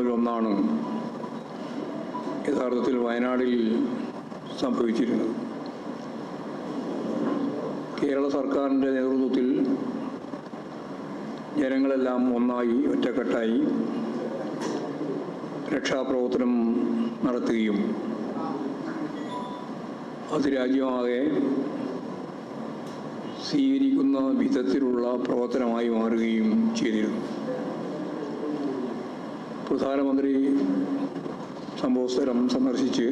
സംഭവങ്ങളിൽ ഒന്നാണ് യഥാർത്ഥത്തിൽ വയനാടിൽ സംഭവിച്ചിരുന്നത്. കേരള സർക്കാരിൻ്റെ നേതൃത്വത്തിൽ ജനങ്ങളെല്ലാം ഒന്നായി ഒറ്റക്കെട്ടായി രക്ഷാപ്രവർത്തനം നടത്തുകയും അത് രാജ്യമാകെ സ്വീകരിക്കുന്ന വിധത്തിലുള്ള പ്രവർത്തനമായി മാറുകയും ചെയ്തിരുന്നു. പ്രധാനമന്ത്രി സംഭവസ്ഥലം സന്ദർശിച്ച്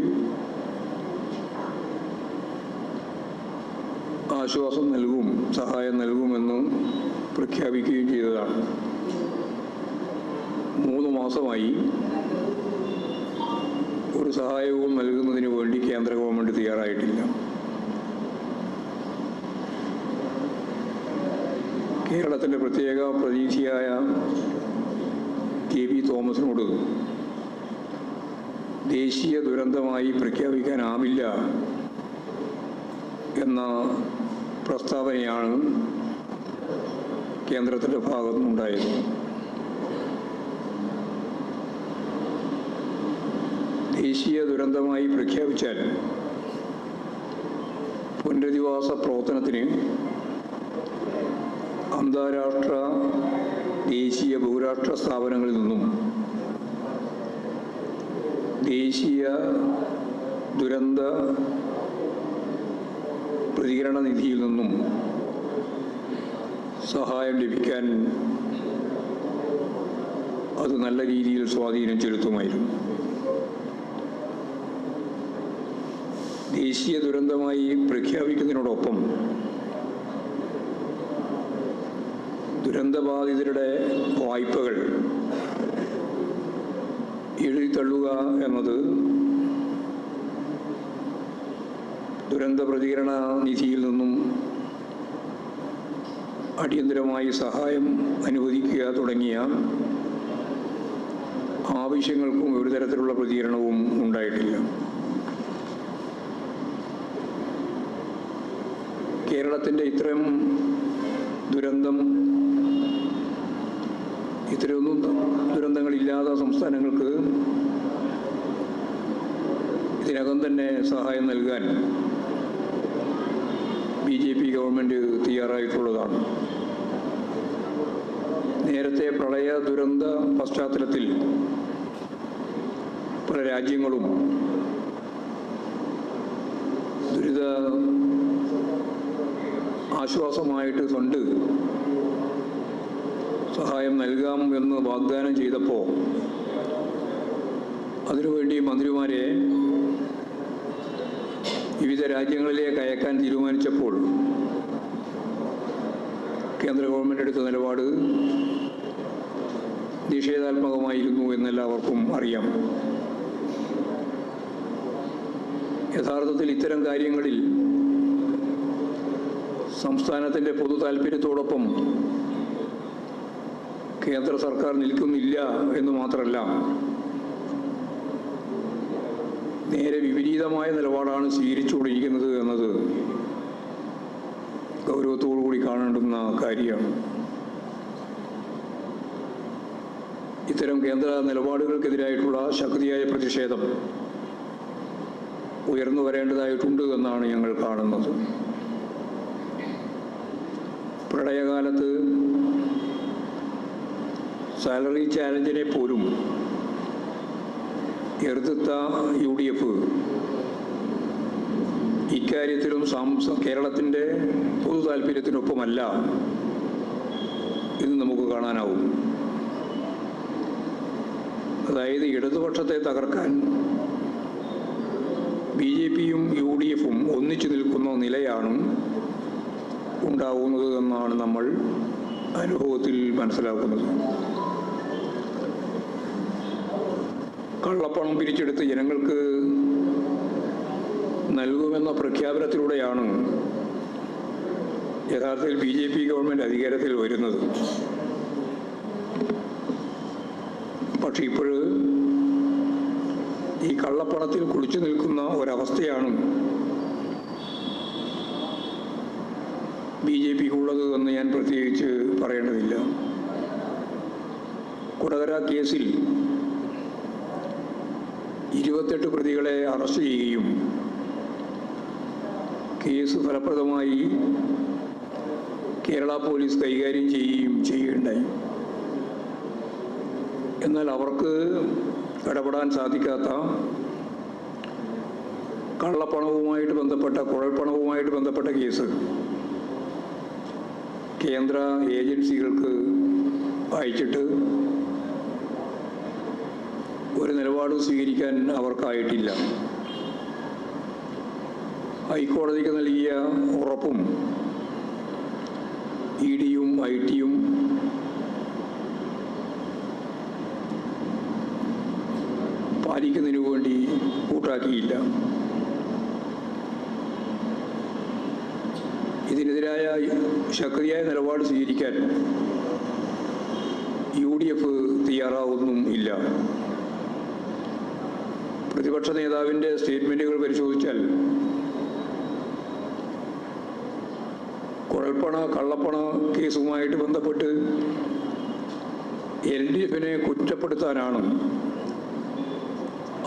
ആശ്വാസം നൽകും, സഹായം നൽകുമെന്ന് പ്രഖ്യാപിക്കുകയും ചെയ്തതാണ്. 3 മാസമായി ഒരു സഹായവും നൽകുന്നതിന് വേണ്ടി കേന്ദ്ര ഗവൺമെൻറ് തയ്യാറായിട്ടില്ല. കേരളത്തിൻ്റെ പ്രത്യേക പ്രതിനിധിയായ KV തോമസിനോട് ദേശീയ ദുരന്തമായി പ്രഖ്യാപിക്കാനാവില്ല എന്ന പ്രസ്താവനയാണ് കേന്ദ്രത്തിൻ്റെ ഭാഗത്തുനിന്നുണ്ടായത്. ദേശീയ ദുരന്തമായി പ്രഖ്യാപിച്ചാൽ പുനരധിവാസ പ്രവർത്തനത്തിന് അന്താരാഷ്ട്ര, ദേശീയ, ബഹുരാഷ്ട്ര സ്ഥാപനങ്ങളിൽ നിന്നും ദേശീയ ദുരന്ത പ്രതികരണ നിധിയിൽ നിന്നും സഹായം ലഭിക്കാൻ അത് നല്ല രീതിയിൽ സ്വാധീനം ചെലുത്തുമായിരുന്നു. ദേശീയ ദുരന്തമായി പ്രഖ്യാപിക്കുന്നതിനോടൊപ്പം ദുരന്തബാധിതരുടെ വായ്പകൾ എഴുതിത്തള്ളുക എന്നത് ദുരന്ത പ്രതികരണ നിധിയിൽ നിന്നും അടിയന്തരമായി സഹായം അനുവദിക്കുക തുടങ്ങിയ ആവശ്യങ്ങൾക്കും ഒരു തരത്തിലുള്ള പ്രതികരണവും ഉണ്ടായിട്ടില്ല. കേരളത്തിൻ്റെ ഇത്തരമൊന്നും ദുരന്തങ്ങളില്ലാത്ത സംസ്ഥാനങ്ങൾക്ക് ഇതിനകം തന്നെ സഹായം നൽകാൻ BJP ഗവൺമെൻറ് തയ്യാറായിട്ടുള്ളതാണ്. നേരത്തെ പ്രളയ ദുരന്ത പശ്ചാത്തലത്തിൽ പല രാജ്യങ്ങളും ദുരിത ആശ്വാസമായിട്ട് ഫണ്ട് സഹായം നൽകാം എന്ന് വാഗ്ദാനം ചെയ്തപ്പോൾ അതിനുവേണ്ടി മന്ത്രിമാരെ വിവിധ രാജ്യങ്ങളിലേക്ക് അയക്കാൻ തീരുമാനിച്ചപ്പോൾ കേന്ദ്ര ഗവൺമെൻറ് എടുത്ത നിലപാട് നിഷേധാത്മകമായിരുന്നു എന്നെല്ലാവർക്കും അറിയാം. യഥാർത്ഥത്തിൽ ഇത്തരം കാര്യങ്ങളിൽ സംസ്ഥാനത്തിൻ്റെ പൊതു താൽപ്പര്യത്തോടൊപ്പം കേന്ദ്ര സർക്കാർ നിൽക്കുന്നില്ല എന്ന് മാത്രമല്ല, നേരെ വിപരീതമായ നിലപാടാണ് സ്വീകരിച്ചുകൊണ്ടിരിക്കുന്നത് എന്നത് ഗൗരവത്തോടു കൂടി കാണേണ്ടുന്ന കാര്യമാണ്. ഇത്തരം കേന്ദ്ര നിലപാടുകൾക്കെതിരായിട്ടുള്ള ശക്തിയായ പ്രതിഷേധം ഉയർന്നു വരേണ്ടതായിട്ടുണ്ട് എന്നാണ് ഞങ്ങൾ കാണുന്നത്. പ്രളയകാലത്ത് സാലറി ചാലഞ്ചിനെ പോലും എതിർത്ത UDF ഇക്കാര്യത്തിലും കേരളത്തിൻ്റെ പൊതു താല്പര്യത്തിനൊപ്പമല്ല എന്ന് നമുക്ക് കാണാനാവും. അതായത് ഇടതുപക്ഷത്തെ തകർക്കാൻ BJPയും UDFും ഒന്നിച്ചു നിൽക്കുന്ന നിലയാണ് ഉണ്ടാവുന്നത് എന്നാണ് നമ്മൾ അനുഭവത്തിൽ മനസ്സിലാക്കുന്നത്. കള്ളപ്പണം പിരിച്ചെടുത്ത് ജനങ്ങൾക്ക് നൽകുമെന്ന പ്രഖ്യാപനത്തിലൂടെയാണ് യഥാർത്ഥത്തിൽ BJP ഗവൺമെൻറ് അധികാരത്തിൽ വരുന്നത്. പക്ഷെ ഇപ്പോൾ ഈ കള്ളപ്പണത്തിൽ കുളിച്ചു നിൽക്കുന്ന ഒരവസ്ഥയാണ് BJPക്കുള്ളത് എന്ന് ഞാൻ പ്രത്യേകിച്ച് പറയേണ്ടതില്ല. കൊടകര കേസിൽ 28 പ്രതികളെ അറസ്റ്റ് ചെയ്യുകയും കേസ് ഫലപ്രദമായി കേരള പോലീസ് കൈകാര്യം ചെയ്യുകയും ചെയ്യുകയുണ്ടായി. എന്നാൽ അവർക്ക് ഇടപെടാൻ സാധിക്കാത്ത കള്ളപ്പണവുമായിട്ട് ബന്ധപ്പെട്ട കുഴൽപ്പണവുമായിട്ട് ബന്ധപ്പെട്ട കേസ് കേന്ദ്ര ഏജൻസികൾക്ക് അയച്ചിട്ട് ഒരു നിലപാടും സ്വീകരിക്കാൻ അവർക്കായിട്ടില്ല. ഹൈക്കോടതിക്ക് നൽകിയ ഉറപ്പും ഇഡിയും ഐടിയും പാലിക്കുന്നതിനു വേണ്ടി കൂട്ടാക്കിയില്ല. ഇതിനെതിരായ ശക്തിയായ നിലപാട് സ്വീകരിക്കാൻ UDF തയ്യാറാവുന്നും ഇല്ല. പ്രതിപക്ഷ നേതാവിൻ്റെ സ്റ്റേറ്റ്മെൻറ്റുകൾ പരിശോധിച്ചാൽ കുഴൽപ്പണ കള്ളപ്പണ കേസുമായിട്ട് ബന്ധപ്പെട്ട് LDFനെ കുറ്റപ്പെടുത്താനാണ്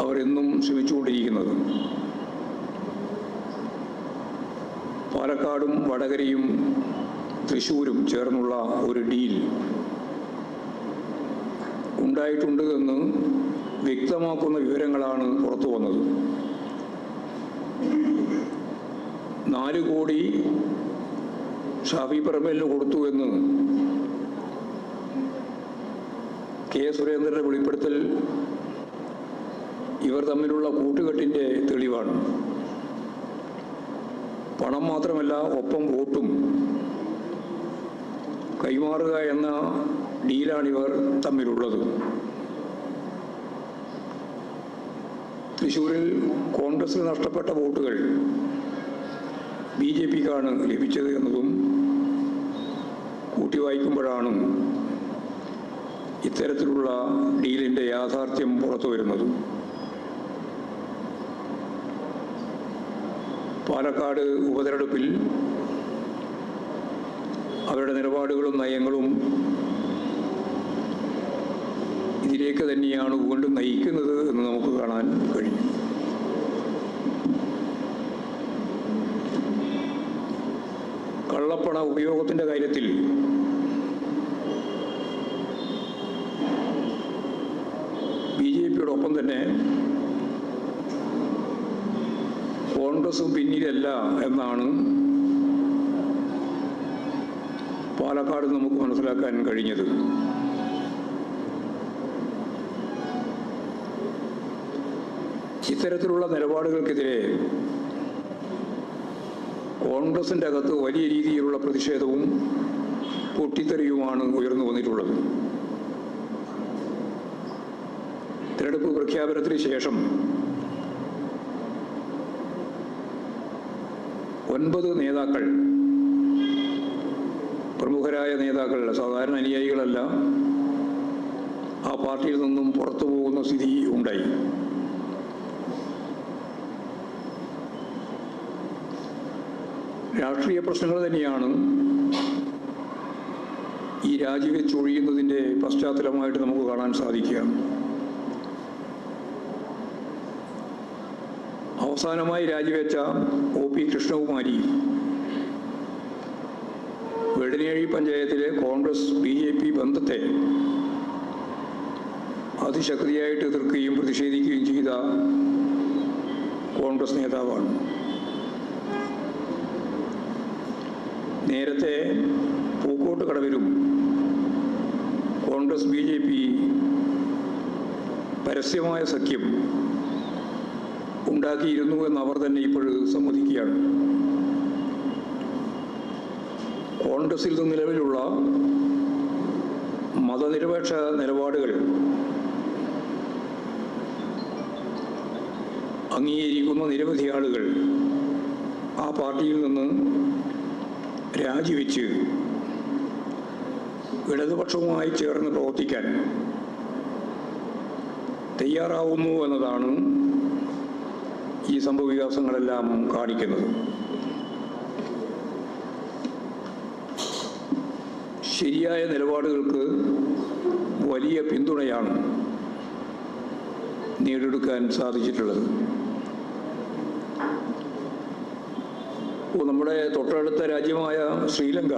അവരെന്നും ശ്രമിച്ചുകൊണ്ടിരിക്കുന്നത്. പാലക്കാടും വടകരയും തൃശ്ശൂരും ചേർന്നുള്ള ഒരു ഡീൽ ഉണ്ടായിട്ടുണ്ട് എന്ന് വ്യക്തമാക്കുന്ന വിവരങ്ങളാണ് പുറത്തു വന്നത്. 4 കോടി ഷാഫി പറമ്പലിന് കൊടുത്തു എന്ന് കെ സുരേന്ദ്രൻ്റെ വെളിപ്പെടുത്തൽ ഇവർ തമ്മിലുള്ള കൂട്ടുകെട്ടിൻ്റെ തെളിവാണ്. പണം മാത്രമല്ല, ഒപ്പം വോട്ടും കൈമാറുക എന്ന ഡീലാണിവർ തമ്മിലുള്ളത്. തൃശ്ശൂരിൽ കോൺഗ്രസിന് നഷ്ടപ്പെട്ട വോട്ടുകൾ BJPക്കാണ് ലഭിച്ചത് എന്നതും കൂട്ടി വായിക്കുമ്പോഴാണ് ഇത്തരത്തിലുള്ള ഡീലിൻ്റെ യാഥാർത്ഥ്യം പുറത്തു വരുന്നത്. പാലക്കാട് ഉപതെരഞ്ഞെടുപ്പിൽ അവരുടെ നിലപാടുകളും നയങ്ങളും ഇതിലേക്ക് തന്നെയാണ് വീണ്ടും നയിക്കുന്നത് എന്ന് നമുക്ക് കാണാൻ കഴിയും. കള്ളപ്പണ ഉപയോഗത്തിൻ്റെ കാര്യത്തിൽ BJPയോടൊപ്പം തന്നെ കോൺഗ്രസും പിന്നിലല്ല എന്നാണ് പാലക്കാട് നമുക്ക് മനസ്സിലാക്കാൻ കഴിഞ്ഞത്. ഇത്തരത്തിലുള്ള നിലപാടുകൾക്കെതിരെ കോൺഗ്രസിൻ്റെ അകത്ത് വലിയ രീതിയിലുള്ള പ്രതിഷേധവും പൊട്ടിത്തെറിയുമാണ് ഉയർന്നു വന്നിട്ടുള്ളത്. തിരഞ്ഞെടുപ്പ് പ്രഖ്യാപനത്തിന് ശേഷം 9 നേതാക്കൾ, പ്രമുഖരായ നേതാക്കൾ, സാധാരണ അനുയായികളല്ല, ആ പാർട്ടിയിൽ നിന്നും പുറത്തു പോകുന്ന സ്ഥിതി ഉണ്ടായി. രാഷ്ട്രീയ പ്രശ്നങ്ങൾ തന്നെയാണ് ഈ രാജിവെച്ചൊഴിയുന്നതിൻ്റെ പശ്ചാത്തലമായിട്ട് നമുക്ക് കാണാൻ സാധിക്കുക. അവസാനമായി രാജിവെച്ച OP കൃഷ്ണകുമാരി വെടനേഴി പഞ്ചായത്തിലെ കോൺഗ്രസ് BJP ബന്ധത്തെ അതിശക്തിയായിട്ട് എതിർക്കുകയും പ്രതിഷേധിക്കുകയും ചെയ്ത കോൺഗ്രസ് നേതാവാണ്. നേരത്തെ പൂക്കോട്ട് കടവിലും കോൺഗ്രസ് BJP പരസ്യമായ സഖ്യം ഉണ്ടാക്കിയിരുന്നു എന്ന് അവർ തന്നെ ഇപ്പോൾ സമ്മതിക്കുകയാണ്. കോൺഗ്രസിൽ നിന്ന് നിലവിലുള്ള മതനിരപേക്ഷ നിലപാടുകൾ അംഗീകരിക്കുന്ന നിരവധി ആളുകൾ ആ പാർട്ടിയിൽ നിന്ന് രാജിവെച്ച് ഇടതുപക്ഷവുമായി ചേർന്ന് പ്രവർത്തിക്കാൻ തയ്യാറാവുന്നു എന്നതാണ് ഈ സംഭവവികാസങ്ങളെല്ലാം കാണിക്കുന്നത്. ശരിയായ നിലപാടുകൾക്ക് വലിയ പിന്തുണയാണ് നേടിയെടുക്കാൻ സാധിച്ചിട്ടുള്ളത്. നമ്മുടെ തൊട്ടടുത്ത രാജ്യമായ ശ്രീലങ്ക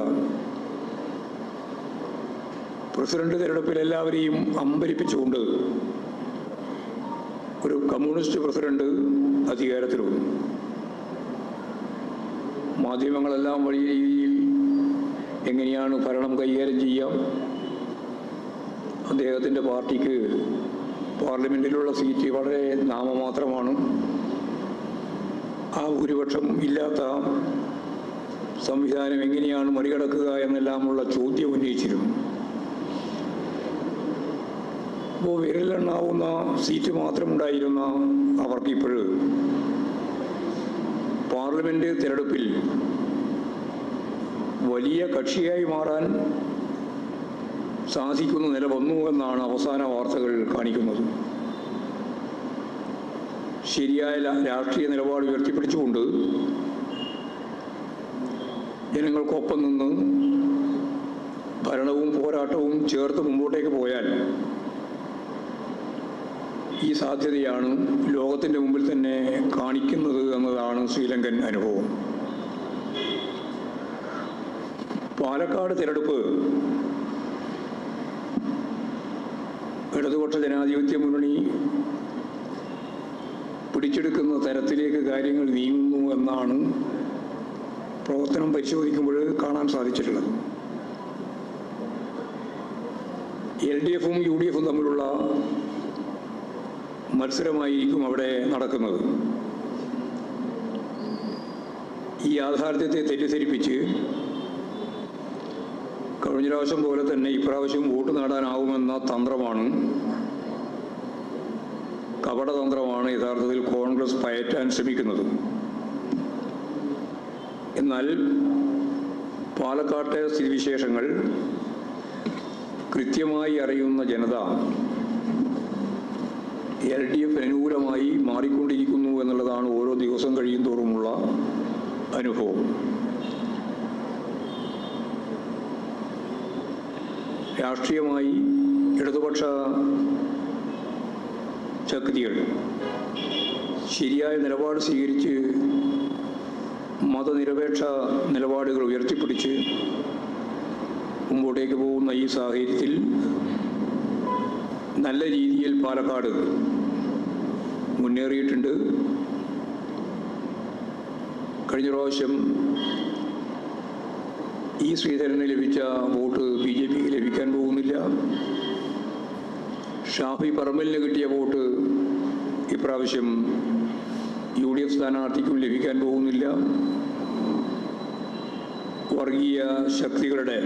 പ്രസിഡന്റ് തിരഞ്ഞെടുപ്പിൽ എല്ലാവരെയും അമ്പരിപ്പിച്ചുകൊണ്ട് ഒരു കമ്മ്യൂണിസ്റ്റ് പ്രസിഡന്റ് അധികാരത്തിൽ വന്നു. മാധ്യമങ്ങളെല്ലാം വലിയ രീതിയിൽ എങ്ങനെയാണ് ഭരണം കൈകാര്യം ചെയ്യാം, അദ്ദേഹത്തിൻ്റെ പാർട്ടിക്ക് പാർലമെൻറ്റിലുള്ള സീറ്റ് വളരെ നാമമാത്രമാണ്, ആ ഭൂരിപക്ഷം ഇല്ലാത്ത സംവിധാനം എങ്ങനെയാണ് മറികടക്കുക എന്നെല്ലാമുള്ള ചോദ്യം ഉന്നയിച്ചിരുന്നു. അപ്പോൾ വിരലെണ്ണാവുന്ന സീറ്റ് മാത്രമുണ്ടായിരുന്ന അവർക്കിപ്പോഴും പാർലമെൻറ്റ് തിരഞ്ഞെടുപ്പിൽ വലിയ കക്ഷിയായി മാറാൻ സാധിക്കുന്ന നില വന്നു എന്നാണ് അവസാന വാർത്തകൾ കാണിക്കുന്നത്. ശരിയായ രാഷ്ട്രീയ നിലപാട് ഉയർത്തിപ്പിടിച്ചുകൊണ്ട് ജനങ്ങൾക്കൊപ്പം നിന്ന് ഭരണവും പോരാട്ടവും ചേർത്ത് മുമ്പോട്ടേക്ക് പോയാൽ ഈ സാധ്യതയാണ് ലോകത്തിൻ്റെ മുമ്പിൽ തന്നെ കാണിക്കുന്നത് എന്നതാണ് ശ്രീലങ്കൻ അനുഭവം. പാലക്കാട് തിരഞ്ഞെടുപ്പ് ഇടതുപക്ഷ ജനാധിപത്യ മുന്നണി പിടിച്ചെടുക്കുന്ന തരത്തിലേക്ക് കാര്യങ്ങൾ നീങ്ങുന്നു എന്നാണ് പ്രവർത്തനം പരിശോധിക്കുമ്പോൾ കാണാൻ സാധിച്ചിട്ടുള്ളത്. LDFും UDFും തമ്മിലുള്ള മത്സരമായിരിക്കും അവിടെ നടക്കുന്നത്. ഈ യാഥാർത്ഥ്യത്തെ തെറ്റിദ്ധരിപ്പിച്ച് കഴിഞ്ഞ പ്രാവശ്യം പോലെ തന്നെ ഇപ്രാവശ്യം വോട്ട് നേടാനാവുമെന്ന തന്ത്രമാണ്, കപടതന്ത്രമാണ് യഥാർത്ഥത്തിൽ കോൺഗ്രസ് പയറ്റാൻ ശ്രമിക്കുന്നത്. എന്നാൽ പാലക്കാട്ടെ സ്ഥിതിവിശേഷങ്ങൾ കൃത്യമായി അറിയുന്ന ജനത LDF അനുകൂലമായി മാറിക്കൊണ്ടിരിക്കുന്നു എന്നുള്ളതാണ് ഓരോ ദിവസം കഴിയും തോറുമുള്ള അനുഭവം. രാഷ്ട്രീയമായി ഇടതുപക്ഷ ശക്തികൾ ശരിയായ നിലപാട് സ്വീകരിച്ച് മതനിരപേക്ഷ നിലപാടുകൾ ഉയർത്തിപ്പിടിച്ച് മുമ്പോട്ടേക്ക് പോകുന്ന ഈ സാഹചര്യത്തിൽ നല്ല രീതിയിൽ പാലക്കാട് മുന്നേറിയിട്ടുണ്ട്. കഴിഞ്ഞ പ്രാവശ്യം ഈ ശ്രീധരന് ലഭിച്ച വോട്ട് BJPക്ക് ലഭിക്കാൻ പോകുന്നില്ല. ഷാഫി പറമ്പലിന് കിട്ടിയ വോട്ട് ഇപ്രാവശ്യം UDF സ്ഥാനാർത്ഥിക്കും ലഭിക്കാൻ പോകുന്നില്ല. വർഗീയ ശക്തികളുടെ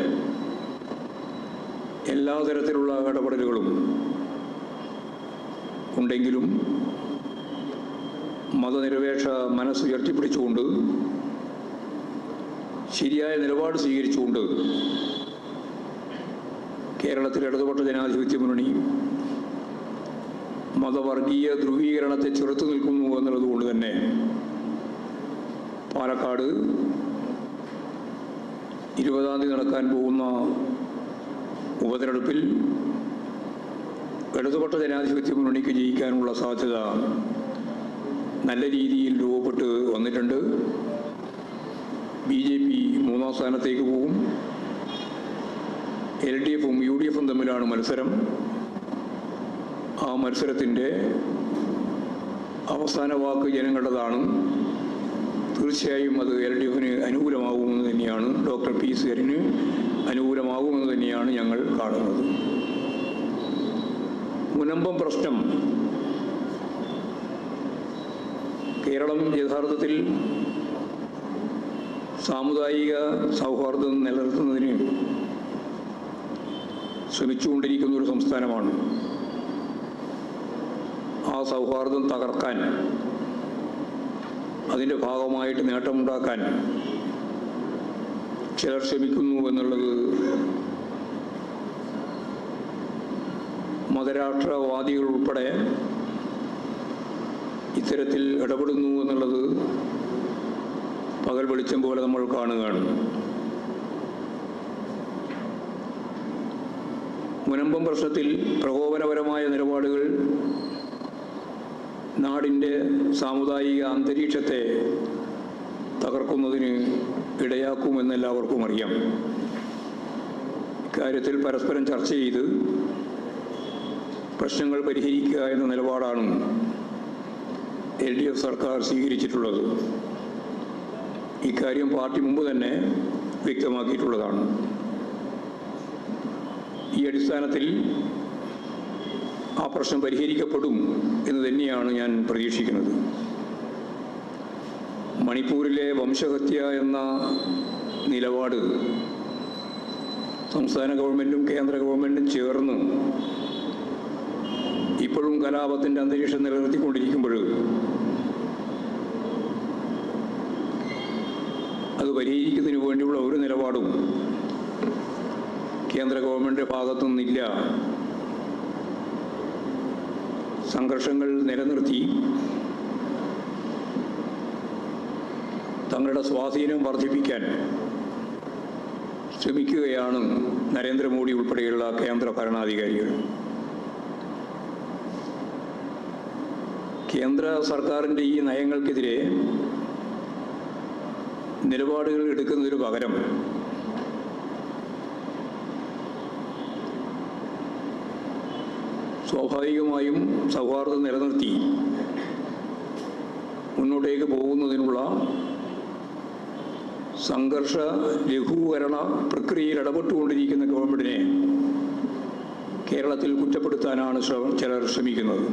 എല്ലാ തരത്തിലുള്ള ഇടപെടലുകളും ഉണ്ടെങ്കിലും മതനിരപേക്ഷ മനസ്സുയർത്തിപ്പിടിച്ചുകൊണ്ട് ശരിയായ നിലപാട് സ്വീകരിച്ചുകൊണ്ട് കേരളത്തിലെ ഇടതുപക്ഷ ജനാധിപത്യ മുന്നണി മതവർഗീയ ധ്രുവീകരണത്തെ ചെറുത്തു നിൽക്കുന്നു എന്നുള്ളതുകൊണ്ട് തന്നെ പാലക്കാട് 20-ാം തീയതി നടക്കാൻ പോകുന്ന ഉപതെരഞ്ഞെടുപ്പിൽ ഇടതുപക്ഷ ജനാധിപത്യ മുന്നണിക്ക് ജയിക്കാനുള്ള സാധ്യത നല്ല രീതിയിൽ രൂപപ്പെട്ട് വന്നിട്ടുണ്ട്. BJP 3-ാം സ്ഥാനത്തേക്ക് പോകും. LDFും UDFും തമ്മിലാണ് മത്സരം. ആ മത്സരത്തിൻ്റെ അവസാന വാക്ക് ജനങ്ങളുടേതാണ്. തീർച്ചയായും അത് LDFന് അനുകൂലമാകുമെന്ന് തന്നെയാണ്, ഡോക്ടർ P. ശ്രീധരന് അനുകൂലമാകുമെന്ന് തന്നെയാണ് ഞങ്ങൾ കാണുന്നത്. മുനമ്പം പ്രശ്നം കേരളം യഥാർത്ഥത്തിൽ സാമുദായിക സൗഹാർദ്ദം നിലനിർത്തുന്നതിന് ശ്രമിച്ചുകൊണ്ടിരിക്കുന്ന ഒരു സംസ്ഥാനമാണ്. ആ സൗഹാർദ്ദം തകർക്കാൻ, അതിൻ്റെ ഭാഗമായിട്ട് നേട്ടമുണ്ടാക്കാൻ ചിലർ ശ്രമിക്കുന്നു എന്നുള്ളത് മതരാഷ്ട്രവാദികൾ ഉൾപ്പെടെ ഇത്തരത്തിൽ ഇടപെടുന്നു എന്നുള്ളത് പകൽ വെളിച്ചം പോലെ നമ്മൾ കാണുകയാണ്. മുനമ്പം പ്രശ്നത്തിൽ പ്രകോപനപരമായ നിലപാടുകൾ നാടിൻ്റെ സാമുദായിക അന്തരീക്ഷത്തെ തകർക്കുന്നതിന് ഇടയാക്കുമെന്നെല്ലാവർക്കും അറിയാം. ഇക്കാര്യത്തിൽ പരസ്പരം ചർച്ച ചെയ്ത് പ്രശ്നങ്ങൾ പരിഹരിക്കുക എന്ന നിലപാടാണ് LDF സർക്കാർ സ്വീകരിച്ചിട്ടുള്ളത്. ഇക്കാര്യം പാർട്ടി മുമ്പ് തന്നെ വ്യക്തമാക്കിയിട്ടുള്ളതാണ്. ഈ അടിസ്ഥാനത്തിൽ ആ പ്രശ്നം പരിഹരിക്കപ്പെടും എന്ന് തന്നെയാണ് ഞാൻ പ്രതീക്ഷിക്കുന്നത്. മണിപ്പൂരിലെ വംശഹത്യ എന്ന നിലപാട് സംസ്ഥാന ഗവൺമെൻറ്റും കേന്ദ്ര ഗവൺമെൻറ്റും ചേർന്ന് ഇപ്പോഴും കലാപത്തിൻ്റെ അന്തരീക്ഷം നിലനിർത്തിക്കൊണ്ടിരിക്കുമ്പോൾ അത് പരിഹരിക്കുന്നതിന് വേണ്ടിയുള്ള ഒരു നിലപാടും കേന്ദ്ര ഗവൺമെൻറ് ഭാഗത്തു നിന്നില്ല. സംഘർഷങ്ങൾ നിലനിർത്തി തങ്ങളുടെ സ്വാധീനം വർദ്ധിപ്പിക്കാൻ ശ്രമിക്കുകയാണ് നരേന്ദ്രമോദി ഉൾപ്പെടെയുള്ള കേന്ദ്ര ഭരണാധികാരികൾ. കേന്ദ്ര സർക്കാരിൻ്റെ ഈ നയങ്ങൾക്കെതിരെ നിലപാടുകൾ എടുക്കുന്നതിന് പകരം സ്വാഭാവികമായും സൗഹാർദ്ദം നിലനിർത്തി മുന്നോട്ടേക്ക് പോകുന്നതിനുള്ള സംഘർഷ ലഘൂകരണ പ്രക്രിയയിൽ ഇടപെട്ടുകൊണ്ടിരിക്കുന്ന ഗവൺമെൻറ്റിനെ കേരളത്തിൽ കുറ്റപ്പെടുത്താനാണ് ചിലർ ശ്രമിക്കുന്നത്.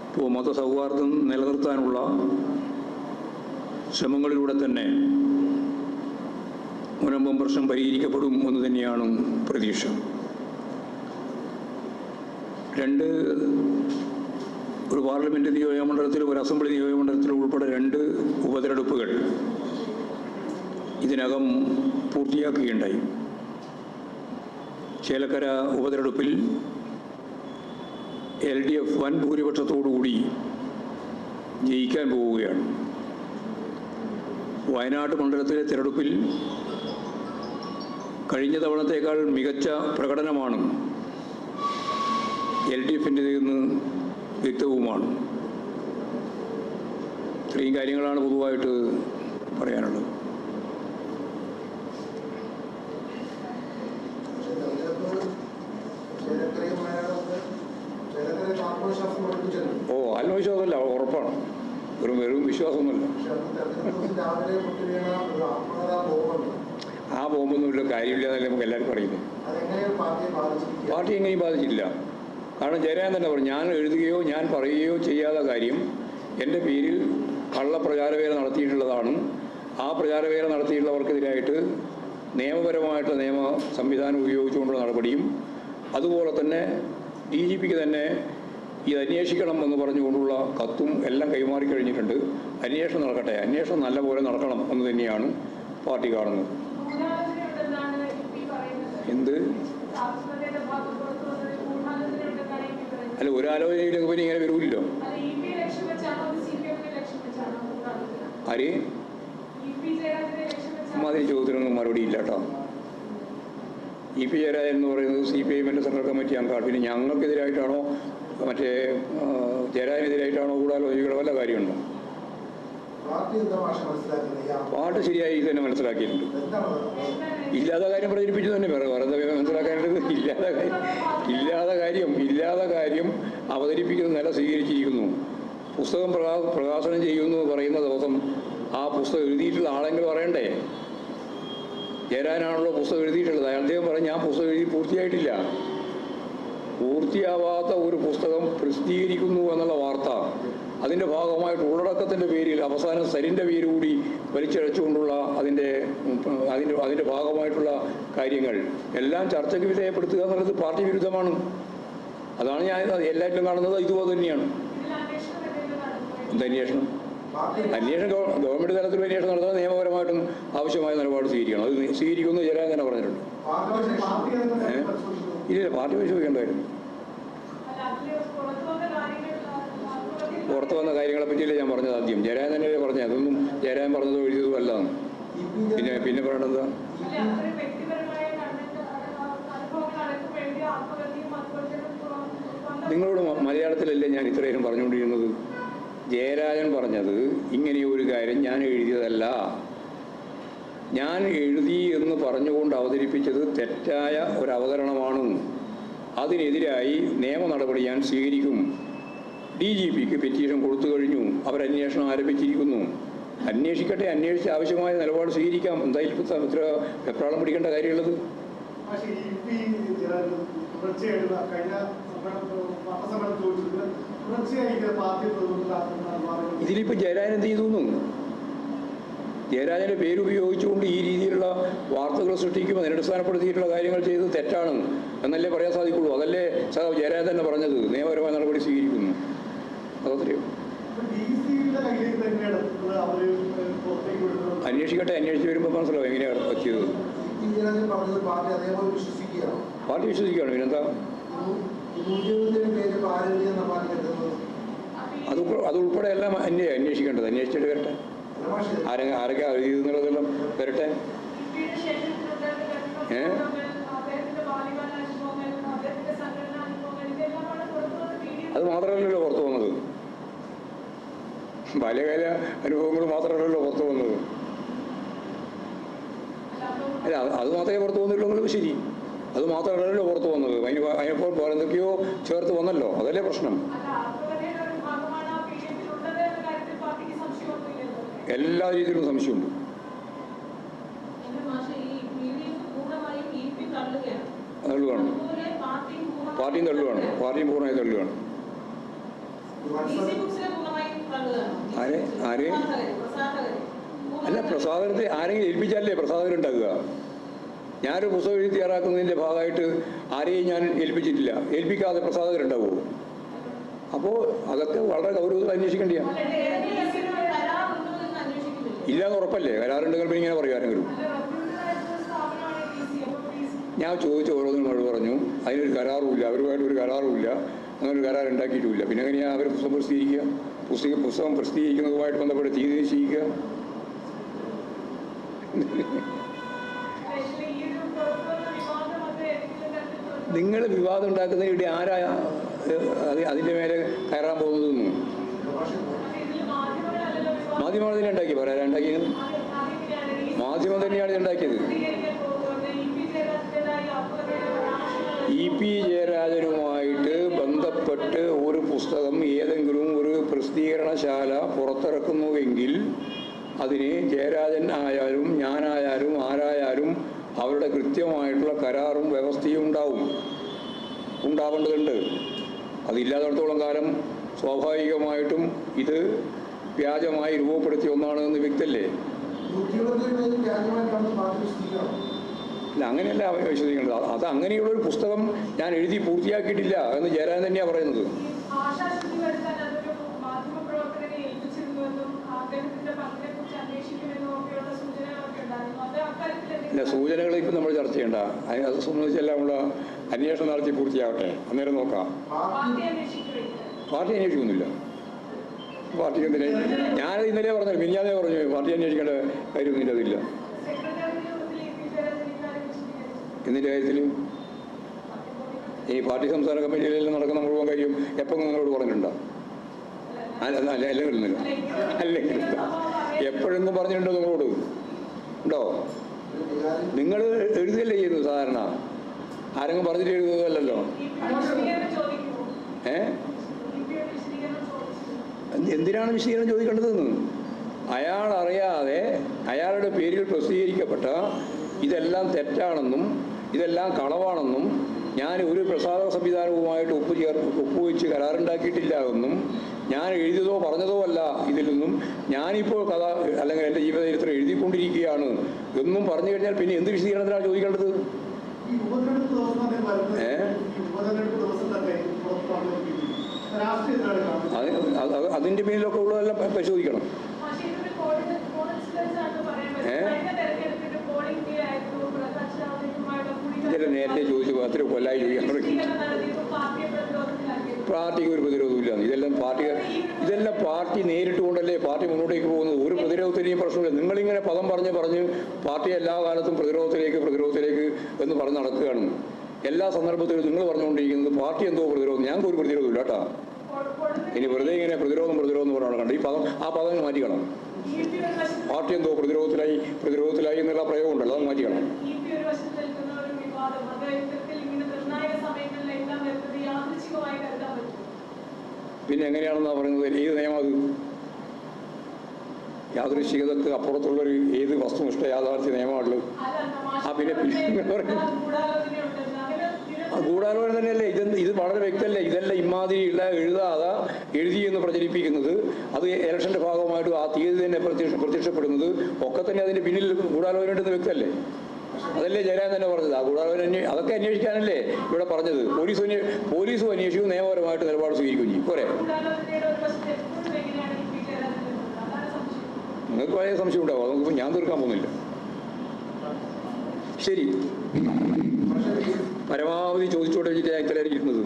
ഇപ്പോൾ മതസൗഹാർദ്ദം നിലനിർത്താനുള്ള ശ്രമങ്ങളിലൂടെ തന്നെ മുനമ്പം പ്രശ്നം പരിഹരിക്കപ്പെടും എന്ന് തന്നെയാണ് പ്രതീക്ഷ. ഒരു പാർലമെൻറ്റ് നിയോജകമണ്ഡലത്തിലും ഒരു അസംബ്ലി നിയോജകമണ്ഡലത്തിലും ഉൾപ്പെടെ 2 ഉപതെരഞ്ഞെടുപ്പുകൾ ഇതിനകം പൂർത്തിയാക്കുകയുണ്ടായി. ചേലക്കര ഉപതെരഞ്ഞെടുപ്പിൽ LDF വൻ ഭൂരിപക്ഷത്തോടുകൂടി ജയിക്കാൻ പോവുകയാണ്. വയനാട് മണ്ഡലത്തിലെ തിരഞ്ഞെടുപ്പിൽ കഴിഞ്ഞ തവണത്തേക്കാൾ മികച്ച പ്രകടനമാണ് LDFിൻ്റെതെന്ന് വ്യക്തവുമാണ്. ഇത്രയും കാര്യങ്ങളാണ് പൊതുവായിട്ട് പറയാനുള്ളത്. ആത്മവിശ്വാസമല്ല, ഉറപ്പാണ്. വെറും വിശ്വാസമൊന്നുമല്ല. ആ ബോംബൊന്നുമില്ല, കാര്യമില്ലാന്നല്ലേ നമുക്ക് എല്ലാവർക്കും അറിയുന്നു. പാർട്ടി എങ്ങനെയും ബാധിച്ചിട്ടില്ല. കാരണം ജയരാജൻ തന്നെ പറഞ്ഞു, ഞാൻ എഴുതുകയോ ഞാൻ പറയുകയോ ചെയ്യാത്ത കാര്യം എൻ്റെ പേരിൽ കള്ളപ്രചാരവേല നടത്തിയിട്ടുള്ളതാണ്. ആ പ്രചാരവേല നടത്തിയിട്ടുള്ളവർക്കെതിരായിട്ട് നിയമപരമായിട്ട് നിയമ സംവിധാനം ഉപയോഗിച്ചുകൊണ്ടുള്ള നടപടിയും അതുപോലെ തന്നെ DGPക്ക് തന്നെ ഇത് അന്വേഷിക്കണം എന്ന് പറഞ്ഞുകൊണ്ടുള്ള കത്തും എല്ലാം കൈമാറി കഴിഞ്ഞിട്ടുണ്ട്. അന്വേഷണം നടക്കട്ടെ, അന്വേഷണം നല്ലപോലെ നടക്കണം എന്ന് തന്നെയാണ് പാർട്ടി കാണുന്നത്. എന്ത് അല്ല, ഒരാലോചനയിലേക്ക് പിന്നെ ഇങ്ങനെ വരൂല്ലോ. ആര് അതിന് ചോദ്യത്തിനൊന്നും മറുപടി ഇല്ല കേട്ടോ. EP ജയരാജൻ എന്ന് പറയുന്നത് CPIM സെൻട്രൽ കമ്മിറ്റി അംഗമാണ്. പിന്നെ ഞങ്ങൾക്കെതിരായിട്ടാണോ മറ്റേ ജയരാജനെതിരായിട്ടാണോ ഗൂഢാലോചികളുടെ വല്ല കാര്യമുണ്ടോ? പാർട്ടി ശരിയായി തന്നെ മനസ്സിലാക്കിയിട്ടുണ്ട്. ഇല്ലാത്ത കാര്യം പ്രചരിപ്പിച്ചു തന്നെ വെറുതെ മനസ്സിലാക്കാനായിട്ട് ഇല്ലാത്ത കാര്യം അവതരിപ്പിക്കുന്ന നില സ്വീകരിച്ചിരിക്കുന്നു. പുസ്തകം പ്രകാശനം ചെയ്യുന്നു പറയുന്ന ദിവസം ആ പുസ്തകം എഴുതിയിട്ടുള്ള ആളെങ്കിലും പറയണ്ടേ? ജയരാജനാണല്ലോ പുസ്തകം എഴുതിയിട്ടുള്ളത്. അദ്ദേഹം പറഞ്ഞ് ഞാൻ പുസ്തകം എഴുതി പൂർത്തിയായിട്ടില്ല. പൂർത്തിയാവാത്ത ഒരു പുസ്തകം പ്രസിദ്ധീകരിക്കുന്നു എന്നുള്ള വാർത്ത, അതിൻ്റെ ഭാഗമായിട്ട് ഉള്ളടക്കത്തിൻ്റെ പേരിൽ അവസാനം സരിൻ്റെ പേര് കൂടി വലിച്ചഴച്ചുകൊണ്ടുള്ള അതിൻ്റെ ഭാഗമായിട്ടുള്ള കാര്യങ്ങൾ എല്ലാം ചർച്ചയ്ക്ക് വിധേയപ്പെടുത്തുക എന്നുള്ളത് പാർട്ടി വിരുദ്ധമാണ്. അതാണ് ഞാൻ എല്ലാറ്റിലും കാണുന്നത്. ഇതുപോലെ തന്നെയാണ്. അന്വേഷണം ഗവൺമെൻറ് തലത്തിൽ അന്വേഷണം നടത്താൻ നിയമപരമായിട്ടും ആവശ്യമായ നിലപാട് സ്വീകരിക്കണം. അത് സ്വീകരിക്കുമെന്ന് ജയരാജൻ തന്നെ പറഞ്ഞിട്ടുണ്ട്. ഇല്ല, പാർട്ടി പരിശോധിക്കേണ്ടതായിരുന്നു. പുറത്തു വന്ന കാര്യങ്ങളെ പറ്റിയില്ലേ ഞാൻ പറഞ്ഞത് ആദ്യം. ജയരാജൻ തന്നെ പറഞ്ഞത്. അതൊന്നും ജയരാജൻ പറഞ്ഞതോ എഴുതിയതും അല്ലാന്ന്. പിന്നെ പറയണത് നിങ്ങളോട് മലയാളത്തിലല്ലേ ഞാൻ ഇത്രയും പറഞ്ഞുകൊണ്ടിരുന്നത്? ജയരാജൻ പറഞ്ഞത് ഇങ്ങനെയൊരു കാര്യം ഞാൻ എഴുതിയതല്ല, ഞാൻ എഴുതി എന്ന് പറഞ്ഞുകൊണ്ട് അവതരിപ്പിച്ചത് തെറ്റായ ഒരു അവതരണമാണ്, അതിനെതിരായി നിയമ നടപടി ഞാൻ സ്വീകരിക്കും. DGPക്ക് പെറ്റീഷൻ കൊടുത്തു കഴിഞ്ഞു, അവരന്വേഷണം ആരംഭിച്ചിരിക്കുന്നു. അന്വേഷിക്കട്ടെ, അന്വേഷിച്ച് ആവശ്യമായ നിലപാട് സ്വീകരിക്കാം. എന്തായാലും ഇത്ര വെപ്രാളം പിടിക്കേണ്ട കാര്യമുള്ളത്? ഇതിലിപ്പോൾ ജയരാജൻ എന്ത് ചെയ്തു? ജയരാജൻ്റെ പേരുപയോഗിച്ചുകൊണ്ട് ഈ രീതിയിലുള്ള വാർത്തകൾ സൃഷ്ടിക്കുമ്പോൾ അതിനടിസ്ഥാനപ്പെടുത്തിയിട്ടുള്ള കാര്യങ്ങൾ ചെയ്തത് തെറ്റാണ് എന്നല്ലേ പറയാൻ സാധിക്കുള്ളൂ. അതല്ലേ സഖാവ് ജയരാജൻ തന്നെ പറഞ്ഞത്, നിയമപരമായ നടപടി സ്വീകരിക്കുന്നു. അതത്രയും. അന്വേഷിക്കട്ടെ, അന്വേഷിച്ച് വരുമ്പോൾ മനസ്സിലാവും എങ്ങനെയാണ് പറ്റിയത്. പാർട്ടി വിശ്വസിക്കുകയാണ്, പിന്നെന്താ? അത് ഉൾപ്പെടെ എല്ലാം അന്വേഷിക്കേണ്ടത്. അന്വേഷിച്ചിട്ട് വരട്ടെ, ആരൊക്കെ എഴുതിയെന്നുള്ളതെല്ലാം വരട്ടെ. അത് മാത്രമല്ലല്ലോ പുറത്തു വന്നത്, ബാല്യകാല അനുഭവങ്ങൾ മാത്രമല്ലല്ലോ പുറത്തു വന്നത്. അല്ല, അത് മാത്രമേ പുറത്തു വന്നിട്ടുള്ളൂ. ശരി, അത് മാത്രമല്ലല്ലോ പുറത്തു വന്നത്. അതിനിപ്പോൾ എന്തൊക്കെയോ ചേർത്ത് വന്നല്ലോ, അതല്ലേ പ്രശ്നം. എല്ലാ രീതിയിലും സംശയമുണ്ട്. തള്ളുകയാണ്, പാർട്ടിയും തള്ളുകയാണ്, പാർട്ടിയും പൂർണ്ണമായി തള്ളുകയാണ്. ആരെ അല്ല, പ്രസാദനത്തെ ആരെങ്കിലും ഏൽപ്പിച്ചാലേ പ്രസാദകരുണ്ടാകുക. ഞാനൊരു പുസ്തകം എഴുതി തയ്യാറാക്കുന്നതിൻ്റെ ഭാഗമായിട്ട് ആരെയും ഞാൻ ഏൽപ്പിച്ചിട്ടില്ല. ഏൽപ്പിക്കാതെ പ്രസാദകരുണ്ടാവുമോ? അപ്പോൾ അതൊക്കെ വളരെ ഗൗരവത്തിൽ അന്വേഷിക്കേണ്ടിയാണ്. ഇല്ലാന്ന് ഉറപ്പല്ലേ? കരാറുണ്ടെങ്കിൽ പിന്നെ ഇങ്ങനെ പറയും ആരെങ്കിലും. ഞാൻ ചോദിച്ച ഓരോന്നും അവർ പറഞ്ഞു അതിനൊരു കരാറുമില്ല, അവരുമായിട്ട് ഒരു കരാറുമില്ല, അങ്ങനെ ഒരു കരാർ ഉണ്ടാക്കിയിട്ടുമില്ല. പിന്നെ എങ്ങനെയാണ് അവർ പുസ്തകം പ്രസിദ്ധീകരിക്കുക? പുസ്തകം പ്രസിദ്ധീകരിക്കുന്നതുമായിട്ട് ബന്ധപ്പെട്ട് തീയതി നിശ്ചയിക്കുക. നിങ്ങൾ വിവാദം ഉണ്ടാക്കുന്നതിനിടെ ആരാ അതിൻ്റെ മേലെ കയറാൻ പോകുന്നതെന്ന്? മാധ്യമങ്ങൾ തന്നെ ഉണ്ടാക്കി. പറയാൻ ഉണ്ടാക്കിയത് മാധ്യമം തന്നെയാണ് ഉണ്ടാക്കിയത്. EP ജയരാജനുമായിട്ട് ബന്ധപ്പെട്ട് ഒരു പുസ്തകം ഏതെങ്കിലും ഒരു പ്രസിദ്ധീകരണശാല പുറത്തിറക്കുന്നുവെങ്കിൽ അതിന് ജയരാജൻ ആയാലും ഞാനായാലും ആരായാലും അവരുടെ കൃത്യമായിട്ടുള്ള കരാറും വ്യവസ്ഥയും ഉണ്ടാവേണ്ടതുണ്ട്. അതില്ലാത്തടത്തോളം കാലം സ്വാഭാവികമായിട്ടും ഇത് വ്യാജമായി രൂപപ്പെടുത്തിയ ഒന്നാണ് എന്ന് വ്യക്തല്ലേ? അല്ല, അങ്ങനെയല്ല വിശ്വസിക്കേണ്ടത്. അത് അങ്ങനെയുള്ളൊരു പുസ്തകം ഞാൻ എഴുതി പൂർത്തിയാക്കിയിട്ടില്ല എന്ന് ജയരാജൻ തന്നെയാണ് പറയുന്നത്. ഇല്ല, സൂചനകൾ ഇപ്പം നമ്മൾ ചർച്ച ചെയ്യേണ്ട. അത് സംബന്ധിച്ചെല്ലാം ഉള്ള അന്വേഷണം നടത്തി പൂർത്തിയാവട്ടെ, അന്നേരം നോക്കാം. പാർട്ടി അന്വേഷിക്കുന്നില്ല. പാർട്ടിക്ക് എന്തിനെ? ഞാനത് ഇന്നലെ പറഞ്ഞു, മിനിഞ്ഞാന്നേ പറഞ്ഞു, പാർട്ടി അന്വേഷിക്കേണ്ട കാര്യമൊന്നും അതില്ല. എന്തിൻ്റെ കാര്യത്തിൽ? ഈ പാർട്ടി സംസ്ഥാന കമ്മിറ്റിയിലെല്ലാം നടക്കുന്ന മുഴുവൻ കാര്യം എപ്പം നിങ്ങളോട് പറഞ്ഞിട്ടുണ്ടോ? അല്ലെങ്കിൽ എപ്പോഴൊന്നും പറഞ്ഞിട്ടുണ്ടോ നിങ്ങളോട്? ഉണ്ടോ? നിങ്ങൾ എഴുതുകയല്ലേ ചെയ്യുന്നത് സാധാരണ, ആരെങ്കിലും പറഞ്ഞിട്ട് എഴുതുന്നതല്ലോ. എന്തിനാണ് വിശദീകരണം ചോദിക്കേണ്ടതെന്ന്? അയാൾ അറിയാതെ അയാളുടെ പേരിൽ പ്രസിദ്ധീകരിക്കപ്പെട്ട ഇതെല്ലാം ഇതെല്ലാം കളവാണെന്നും ഞാൻ ഒരു പ്രസാധക സംവിധാനവുമായിട്ട് ഒപ്പുവെച്ച് കരാറുണ്ടാക്കിയിട്ടില്ല എന്നും ഞാൻ എഴുതിയതോ പറഞ്ഞതോ അല്ല ഇതിലൊന്നും ഞാനിപ്പോൾ കഥ അല്ലെങ്കിൽ എൻ്റെ ജീവചരിത്രം എഴുതിക്കൊണ്ടിരിക്കുകയാണ് എന്നും പറഞ്ഞു കഴിഞ്ഞാൽ പിന്നെ എന്ത് വിശദീകരണത്തിനാണ് ചോദിക്കേണ്ടത്? അതിൻ്റെ പേരിലൊക്കെ ഉള്ളതെല്ലാം പരിശോധിക്കണം. ഇതെല്ലാം നേരത്തെ ചോദിച്ചു, അത്ര കൊല്ലായി ചോദിക്കാൻ തുടങ്ങി. പാർട്ടിക്ക് ഒരു പ്രതിരോധമില്ല. ഇതെല്ലാം പാർട്ടി നേരിട്ട് കൊണ്ടല്ലേ പാർട്ടി മുന്നോട്ടേക്ക് പോകുന്നത്. ഒരു പ്രതിരോധത്തിനെയും പ്രശ്നമില്ല. നിങ്ങളിങ്ങനെ പദം പറഞ്ഞ് പാർട്ടി എല്ലാ കാലത്തും പ്രതിരോധത്തിലേക്ക് എന്ന് പറഞ്ഞ് നടക്കുകയാണ്. എല്ലാ സന്ദർഭത്തിലും നിങ്ങൾ പറഞ്ഞുകൊണ്ടിരിക്കുന്നത് പാർട്ടി എന്തോ പ്രതിരോധം. ഞങ്ങൾക്ക് ഒരു പ്രതിരോധമില്ല കേട്ടോ. ഇനി വെറുതെ ഇങ്ങനെ പ്രതിരോധം എന്ന് പറഞ്ഞാൽ കണ്ട് ഈ പദം മാറ്റിക്കണം. പാർട്ടി എന്തോ പ്രതിരോധത്തിലായി എന്നുള്ള പ്രയോഗം ഉണ്ടല്ലോ, അത് മാറ്റിക്കണം. പിന്നെ എങ്ങനെയാണെന്നാ പറയുന്നത്? ഏത് നിയമം അത്? യാദൃശ്ചികതക്ക് അപ്പുറത്തുള്ളൊരു ഏത് വസ്തുനിഷ്ഠ യാഥാർത്ഥ്യ നിയമമാണുള്ളത്? പിന്നെ ഗൂഢാലോചന തന്നെയല്ലേ ഇത് വളരെ വ്യക്തമല്ലേ? ഇതെല്ലാം ഇമാതിരിയുള്ള എഴുതി എന്ന് പ്രചരിപ്പിക്കുന്നത്, അത് ഇലക്ഷൻ്റെ ഭാഗമായിട്ട് ആ തീയതി തന്നെ പ്രത്യക്ഷപ്പെടുന്നത് ഒക്കെ തന്നെ അതിൻ്റെ പിന്നിൽ ഗൂഢാലോചന ഉണ്ടെന്ന് വ്യക്തമല്ലേ? അതല്ലേ ജയരാജൻ തന്നെ പറഞ്ഞത്. ആ ഗൂഢാലോചന അതൊക്കെ അന്വേഷിക്കാനല്ലേ ഇവിടെ പറഞ്ഞത്. പോലീസും അന്വേഷിക്കും, നിയമപരമായിട്ട് നിലപാട് സ്വീകരിക്കുകയും ചെയ്യും. പോരെ? നിങ്ങൾക്ക് വളരെ സംശയം ഉണ്ടാവും. അതൊന്നും ഞാൻ തീർക്കാൻ പോകുന്നില്ല. ശരി, പരമാവധി ചോദിച്ചോട്ടെ വെച്ചിട്ട് ഞാൻ ഇത്രയായിരിക്കും ഇരുന്നത്.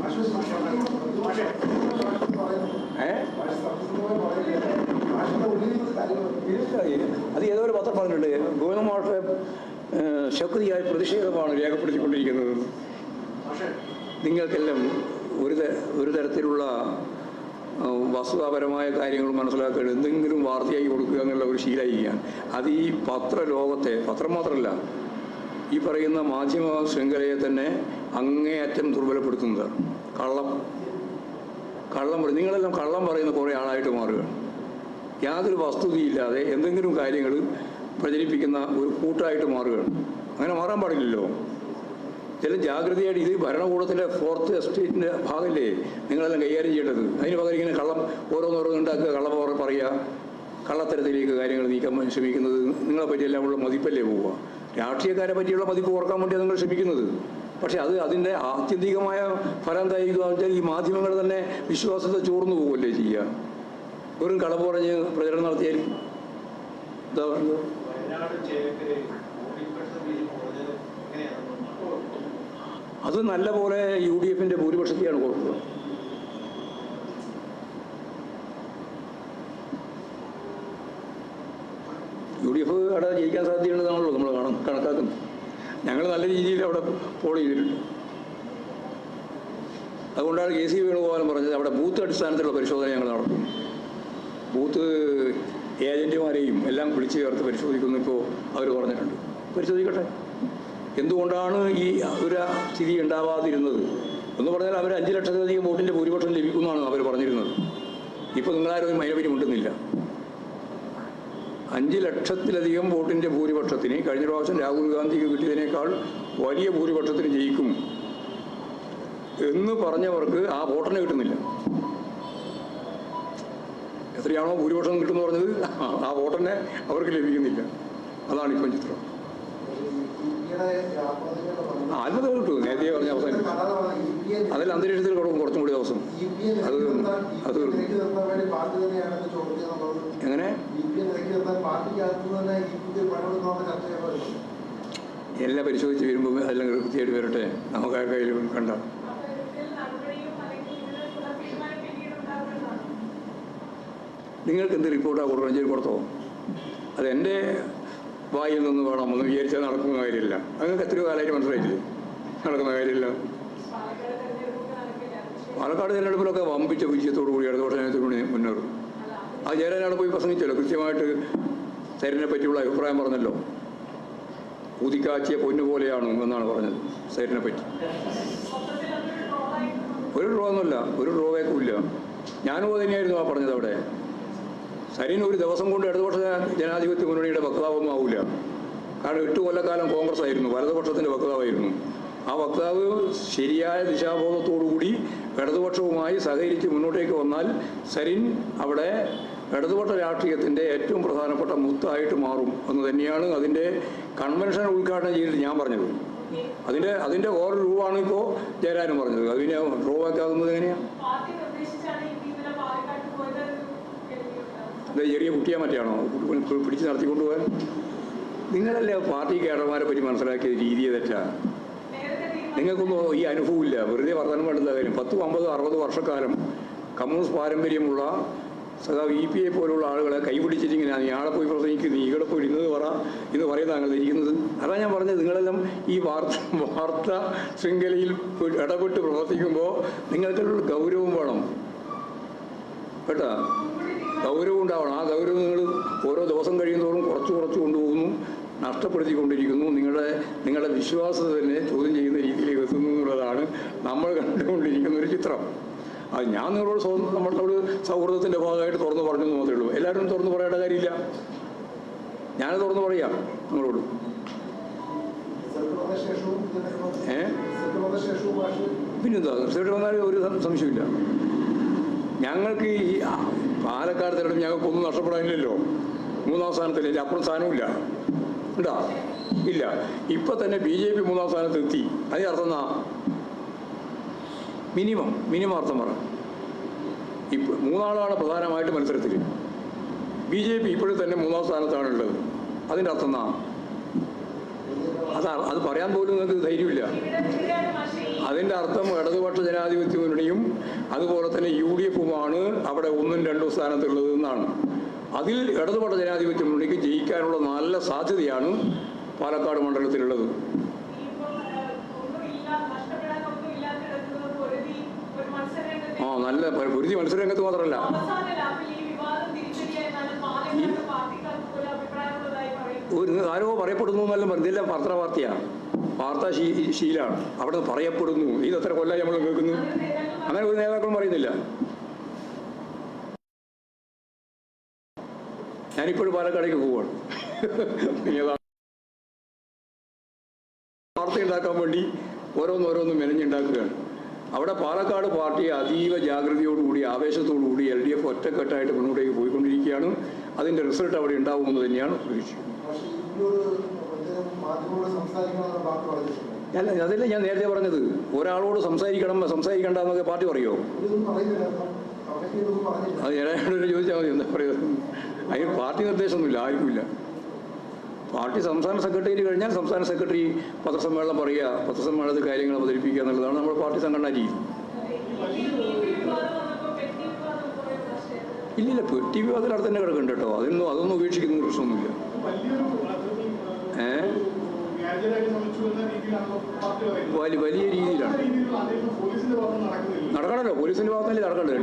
അത് ഏതോ ഒരു പത്രം പറഞ്ഞിട്ടുണ്ട്, ഗോവിന്ദമാഷെ ശക്തിയായ പ്രതിഷേധമാണ് രേഖപ്പെടുത്തിക്കൊണ്ടിരിക്കുന്നത്. നിങ്ങൾക്കെല്ലാം ഒരു തരത്തിലുള്ള വസ്തുതാപരമായ കാര്യങ്ങൾ മനസ്സിലാക്കുക, എന്തെങ്കിലും വാർത്തയായി കൊടുക്കുക എന്നുള്ള ഒരു ശീലമായിരിക്കുകയാണ്. അത് ഈ പത്രലോകത്തെ, പത്രം മാത്രമല്ല, ഈ പറയുന്ന മാധ്യമ ശൃംഖലയെ തന്നെ അങ്ങേയറ്റം ദുർബലപ്പെടുത്തുന്നതാണ്. കള്ളം നിങ്ങളെല്ലാം കള്ളം പറയുന്ന കുറേ ആളായിട്ട് മാറുകയാണ്. യാതൊരു വസ്തുതയില്ലാതെ എന്തെങ്കിലും കാര്യങ്ങൾ പ്രചരിപ്പിക്കുന്ന ഒരു കൂട്ടായിട്ട് മാറുകയാണ്. അങ്ങനെ മാറാൻ പാടില്ലല്ലോ. ചില ജാഗ്രതയായിട്ട് ഇത് ഭരണകൂടത്തിൻ്റെ 4th എസ്റ്റേറ്റിൻ്റെ ഭാഗമല്ലേ നിങ്ങളെല്ലാം കൈകാര്യം ചെയ്യേണ്ടത്. അതിന് പകരം ഇങ്ങനെ ഓരോന്നോരോന്ന് ഉണ്ടാക്കുക, പറയുക, കള്ളത്തരത്തിലേക്ക് കാര്യങ്ങൾ നീക്കാൻ ശ്രമിക്കുന്നത്. നിങ്ങളെ പറ്റിയെല്ലാം ഉള്ള മതിപ്പല്ലേ പോവുക? രാഷ്ട്രീയക്കാരെ പറ്റിയുള്ള മതിപ്പ് ഓർക്കാൻ വേണ്ടിയാണ് നിങ്ങൾ ശ്രമിക്കുന്നത്. പക്ഷെ അതിൻ്റെ ആത്യന്തികമായ ഫലം എന്തായിരിക്കും വെച്ചാൽ ഈ മാധ്യമങ്ങൾ തന്നെ വിശ്വാസത്തെ ചോർന്നു പോവുകയല്ലേ ചെയ്യുക. വെറും കളവ് പറഞ്ഞ് പ്രചരണം നടത്തിയാലും എന്താ പറയുന്നത്? അത് നല്ല പോലെ UDF-ന്റെ ഭൂരിപക്ഷത്തെയാണ് കൊടുക്കുക. UDF അവിടെ ജയിക്കാൻ സാധ്യതയുണ്ടെന്നാണല്ലോ നമ്മൾ കണക്കാക്കുന്നത്. ഞങ്ങൾ നല്ല രീതിയിൽ അവിടെ പോൾ ചെയ്തിട്ടുണ്ട്. അതുകൊണ്ടാണ് KC വേണുഗോപാലൻ പറഞ്ഞത് അവിടെ ബൂത്ത് അടിസ്ഥാനത്തിലുള്ള പരിശോധന ഞങ്ങൾ നടത്തും. ബൂത്ത് ഏജന്റുമാരെയും എല്ലാം വിളിച്ചു ചേർത്ത് പരിശോധിക്കുന്നു ഇപ്പോൾ അവർ പറഞ്ഞിട്ടുണ്ട്. പരിശോധിക്കട്ടെ, എന്തുകൊണ്ടാണ് ഈ ഒരു സ്ഥിതി ഉണ്ടാവാതിരുന്നത് എന്ന് പറഞ്ഞാൽ അവർ 5 ലക്ഷത്തിലധികം വോട്ടിൻ്റെ ഭൂരിപക്ഷം ലഭിക്കുമെന്നാണ് അവർ പറഞ്ഞിരുന്നത്. ഇപ്പോൾ നിങ്ങളാരും അതിനെപ്പറ്റി മുണ്ടുന്നില്ല. 5 ലക്ഷത്തിലധികം വോട്ടിൻ്റെ ഭൂരിപക്ഷത്തിന് കഴിഞ്ഞ പ്രാവശ്യം രാഹുൽ ഗാന്ധിക്ക് കിട്ടിയതിനേക്കാൾ വലിയ ഭൂരിപക്ഷത്തിന് ജയിക്കും എന്ന് പറഞ്ഞവർക്ക് ആ വോട്ടിനെ കിട്ടുന്നില്ല. എത്രയാണോ ഭൂരിപക്ഷം കിട്ടുമെന്ന് പറഞ്ഞത് ആ വോട്ടിനെ അവർക്ക് ലഭിക്കുന്നില്ല. അതാണ് ഇപ്പം ചിത്രം. ആത്മഹത്യ കിട്ടും. നേരത്തെ പറഞ്ഞ അവസാനം അതിൽ അന്തരീക്ഷത്തിൽ കൊടുക്കും കുറച്ചും കൂടി ദിവസം. അത് എങ്ങനെ എല്ലാം പരിശോധിച്ച് വരുമ്പോൾ എല്ലാം കൃത്യമായിട്ട് വരട്ടെ. നമുക്ക് കയ്യിൽ കണ്ട നിങ്ങൾക്ക് എന്ത് റിപ്പോർട്ടാണ് കൊടുക്കണം ചെയ്ത് കൊടുത്തോ? അതെൻ്റെ വായിൽ നിന്ന് വേണം ഒന്ന് വിചാരിച്ചാൽ നടക്കുന്ന കാര്യമില്ല. നിങ്ങൾക്ക് എത്രയോ കാലമായിട്ട് മനസ്സിലായിട്ടില്ലേ നടക്കുന്ന കാര്യമില്ല. പാലക്കാട് തിരഞ്ഞെടുപ്പിലൊക്കെ വമ്പിച്ച വിജയത്തോടു കൂടി ഇടതുപക്ഷ മുന്നേറും. ആ ജയരാജ് പോയി പ്രസംഗിച്ചല്ലോ, കൃത്യമായിട്ട് സൈരനെ പറ്റിയുള്ള അഭിപ്രായം പറഞ്ഞല്ലോ. ഊതിക്കാച്ചിയ പൊന്നു പോലെയാണ് എന്നാണ് പറഞ്ഞത് സൈരനെ പറ്റി. ഒരു ഡ്രോയൊന്നുമില്ല, ഒരു ഡ്രോവേക്കുമില്ല. ഞാനും തന്നെയായിരുന്നു ആ പറഞ്ഞത്. അവിടെ സരിൻ ഒരു ദിവസം കൊണ്ട് ഇടതുപക്ഷ ജനാധിപത്യ മുന്നണിയുടെ വക്താവൊന്നും ആവില്ല. കാരണം 8 കൊല്ലക്കാലം കോൺഗ്രസ് ആയിരുന്നു, വലതുപക്ഷത്തിൻ്റെ വക്താവായിരുന്നു. ആ വക്താവ് ശരിയായ ദിശാബോധത്തോടുകൂടി ഇടതുപക്ഷവുമായി സഹകരിച്ച് മുന്നോട്ടേക്ക് വന്നാൽ സരിൻ അവിടെ ഇടതുപക്ഷ രാഷ്ട്രീയത്തിൻ്റെ ഏറ്റവും പ്രധാനപ്പെട്ട മുത്തായിട്ട് മാറും എന്ന് തന്നെയാണ് അതിൻ്റെ കൺവെൻഷൻ ഉദ്ഘാടനം ചെയ്തിട്ട് ഞാൻ പറഞ്ഞത്. അതിൻ്റെ ഓരോ രൂപമാണ് ഇപ്പോൾ ജയരാജൻ പറഞ്ഞത്. അതിനെ ഡ്രോവാക്കാകുന്നത് എങ്ങനെയാണ്? ചെറിയ കുട്ടിയെ മറ്റാണോ പിടിച്ച് നടത്തിക്കൊണ്ടുപോകാൻ? നിങ്ങളല്ലേ പാർട്ടി കേഡർമാരെ പറ്റി മനസ്സിലാക്കിയ രീതിയെ തെറ്റാണ്. നിങ്ങൾക്കൊന്നും ഈ അനുഭവമില്ല. വെറുതെ വർധനം വേണ്ടുന്ന കാര്യം. 10, 50, 60 വർഷക്കാലം കമ്മ്യൂണിസ്റ്റ് പാരമ്പര്യമുള്ള സഖാവ് EPA പോലുള്ള ആളുകളെ കൈപിടിച്ചിട്ടിങ്ങനെ നീ ആളെ പോയി പ്രസംഗിക്കും, നീ ഇവിടെ പോയി ഇന്നത് പറ എന്ന് പറയുന്ന താങ്കൾ ഇരിക്കുന്നത്. അതാണ് ഞാൻ പറഞ്ഞത്, നിങ്ങളെല്ലാം ഈ വാർത്താ ശൃംഖലയിൽ ഇടപെട്ട് പ്രവർത്തിക്കുമ്പോൾ നിങ്ങൾക്കുള്ള ഗൗരവം വേണം കേട്ടോ, ഗൗരവം ഉണ്ടാവണം. ആ ഗൗരവം നിങ്ങൾ ഓരോ ദിവസം കഴിയുന്നതോറും കുറച്ച് കൊണ്ടുപോകുന്നു, നഷ്ടപ്പെടുത്തിക്കൊണ്ടിരിക്കുന്നു, നിങ്ങളുടെ വിശ്വാസത്തെ തന്നെ ചോദ്യം ചെയ്യുന്ന രീതിയിലേക്ക് എത്തുന്നു എന്നുള്ളതാണ് നമ്മൾ കണ്ടുകൊണ്ടിരിക്കുന്ന ഒരു ചിത്രം. അത് ഞാൻ നമ്മളോട് സൗഹൃദത്തിൻ്റെ ഭാഗമായിട്ട് തുറന്നു പറഞ്ഞു മാത്രമേ ഉള്ളൂ. എല്ലാവരും തുറന്നു പറയേണ്ട കാര്യമില്ല, ഞാൻ തുറന്നു പറയാം നിങ്ങളോട്. പിന്നെന്താ റിസൾട്ട് വന്നാൽ ഒരു സംശയമില്ല. ഞങ്ങൾക്ക് ഈ പാലക്കാട് തിരഞ്ഞെടുപ്പ് ഞങ്ങൾക്കൊന്നും നഷ്ടപ്പെടാനില്ലല്ലോ. 3ാം സ്ഥാനത്തില്ല, അപ്പുറം സ്ഥാനമില്ല ഉണ്ടാ ഇല്ല. ഇപ്പം തന്നെ BJP 3ാം സ്ഥാനത്ത് എത്തി. അതിന് അർത്ഥം എന്നാ? മിനിമം അർത്ഥം പറ. ഇപ്പം 3 ആളാണ് പ്രധാനമായിട്ട് മത്സരത്തിൽ. BJP ഇപ്പോഴും തന്നെ 3ാം സ്ഥാനത്താണുള്ളത്. അതിൻ്റെ അർത്ഥം എന്നാ? അത് പറയാൻ പോലും നിങ്ങൾക്ക് ധൈര്യമില്ല. അതിൻ്റെ അർത്ഥം ഇടതുപക്ഷ ജനാധിപത്യ മുന്നണിയും അതുപോലെ തന്നെ UDF-ഉമാണ് അവിടെ 1ഉം 2ഉം സ്ഥാനത്തുള്ളത് എന്നാണ്. അതിൽ ഇടതുപക്ഷ ജനാധിപത്യ മുന്നണിക്ക് ജയിക്കാനുള്ള നല്ല സാധ്യതയാണ് പാലക്കാട് മണ്ഡലത്തിലുള്ളത്. നല്ല പൊരുതി മത്സരരംഗത്ത് മാത്രമല്ല, ആരോ പറയപ്പെടുന്നു എന്നെല്ലാം പറഞ്ഞില്ല. പത്രവാർത്തയാണ്, വാർത്താശീലാണ്. അവിടെ പറയപ്പെടുന്നു. ഇതെത്ര കൊല്ലം നമ്മൾ കേൾക്കുന്നു. അങ്ങനെ ഒരു നേതാക്കളും പറയുന്നില്ല. ഞാനിപ്പോഴും പാലക്കാടേക്ക് പോവുകയാണ്. വാർത്ത ഉണ്ടാക്കാൻ വേണ്ടി ഓരോന്നോരോന്നും മെനഞ്ഞുണ്ടാക്കുകയാണ്. അവിടെ പാലക്കാട് പാർട്ടി അതീവ ജാഗ്രതയോടുകൂടി ആവേശത്തോടുകൂടി LDF ഒറ്റക്കെട്ടായിട്ട് മുന്നോട്ടേക്ക് പോയിക്കൊണ്ടിരിക്കുകയാണ്. അതിൻ്റെ റിസൾട്ട് അവിടെ ഉണ്ടാവുമെന്ന് തന്നെയാണ് പ്രതീക്ഷിക്കുന്നത്. അല്ല, അതല്ല ഞാൻ നേരത്തെ പറഞ്ഞത്. ഒരാളോട് സംസാരിക്കണ്ട എന്നൊക്കെ പാർട്ടി പറയുമോ? അത് ഞാനോട് ചോദിച്ചാൽ മതി, എന്താ പറയുക. അതിന് പാർട്ടി നിർദ്ദേശമൊന്നുമില്ല, ആർക്കുമില്ല. പാർട്ടി സംസ്ഥാന സെക്രട്ടറി കഴിഞ്ഞാൽ സംസ്ഥാന സെക്രട്ടറി പത്രസമ്മേളനം പറയുക, പത്രസമ്മേളനത്തിൽ കാര്യങ്ങൾ അവതരിപ്പിക്കുക എന്നുള്ളതാണ് നമ്മുടെ പാർട്ടി സംഘടനാ രീതി. ഇല്ലില്ല, പെട്ടി വിവാദത്തിൽ അവിടെ തന്നെ കിടക്കുന്നുണ്ട് കേട്ടോ. അതൊന്നും ഉപേക്ഷിക്കുന്ന പ്രശ്നമൊന്നുമില്ല. വലിയ രീതിയിലാണ് നടക്കണമല്ലോ. പോലീസിന്റെ ഭാഗത്തല്ലേ നടക്കണ്ടത്.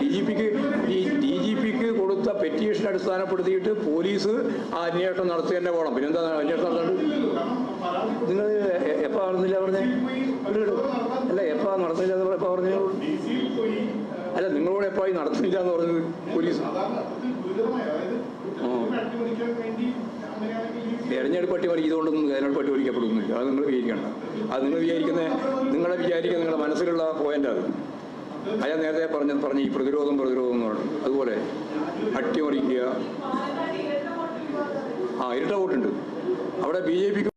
DGPക്ക് കൊടുത്ത പെറ്റീഷൻ അടിസ്ഥാനപ്പെടുത്തിയിട്ട് പോലീസ് ആ അന്വേഷണം നടത്തി തന്നെ പോകണം. പിന്നെന്താ അന്വേഷണം നടത്തേണ്ടത്? നിങ്ങൾ എപ്പോൾ നടന്നില്ല പറഞ്ഞേ? അല്ല, എപ്പോൾ നടന്നില്ല എന്ന് എപ്പോൾ പറഞ്ഞു? അല്ല, നിങ്ങളോട് എപ്പോഴായി നടത്തുന്നില്ല എന്ന് പറഞ്ഞത് പോലീസ്? തെരഞ്ഞെടുപ്പ് അട്ടിമറി ഇതുകൊണ്ടൊന്നും തെരഞ്ഞെടുപ്പ് അട്ടിമറിക്കപ്പെടുന്നില്ല. അത് നിങ്ങൾ വിചാരിക്കേണ്ട. അത് നിങ്ങളെ വിചാരിക്കുന്ന നിങ്ങളുടെ മനസ്സിലുള്ള പോയിന്റ് അത്. അയാൾ നേരത്തെ പറഞ്ഞ ഈ പ്രതിരോധം എന്ന് പറഞ്ഞു. അതുപോലെ അട്ടിമറിക്കുക. ഇരട്ട വോട്ടുണ്ട് അവിടെ. BJPക്ക്